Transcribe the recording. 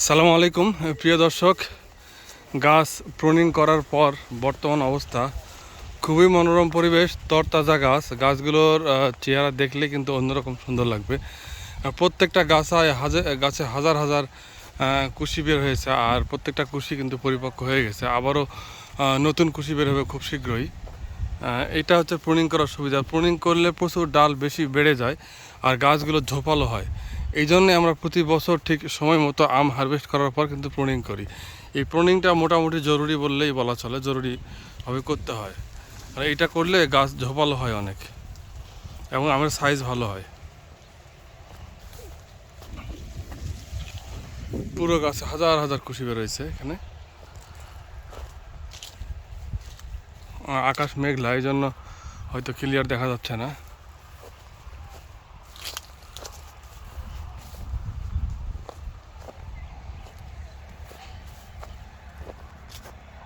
সালামু আলাইকুম প্রিয় দর্শক, গাছ প্রুনিং করার পর বর্তমান অবস্থা খুবই মনোরম পরিবেশ, তরতাজা গাছগুলোর চেহারা দেখলে কিন্তু অন্যরকম সুন্দর লাগবে। প্রত্যেকটা গাছে হাজার হাজার কুশি বের হয়েছে, আর প্রত্যেকটা কুশি কিন্তু পরিপক্ক হয়ে গেছে। আবারও নতুন কুশি বের হবে খুব শীঘ্রই। এটা হচ্ছে প্রুনিং করার সুবিধা। প্রুনিং করলে প্রচুর ডাল বেশি বেড়ে যায় আর গাছগুলো ঝোপালো হয়। এই জন্যে আমরা প্রতি বছর ঠিক সময় মতো আম হারভেস্ট করার পর কিন্তু প্রুনিং করি। এই প্রুনিংটা মোটামুটি জরুরি বললেই বলা চলে, জরুরিভাবে করতে হয়। আর এটা করলে গাছ ঝোপালো হয় অনেক এবং আমের সাইজ ভালো হয়। পুরো গাছে হাজার হাজার কুশি বেরোয়েছে এখানে। আকাশ মেঘলা, এই জন্য হয়তো ক্লিয়ার দেখা যাচ্ছে না।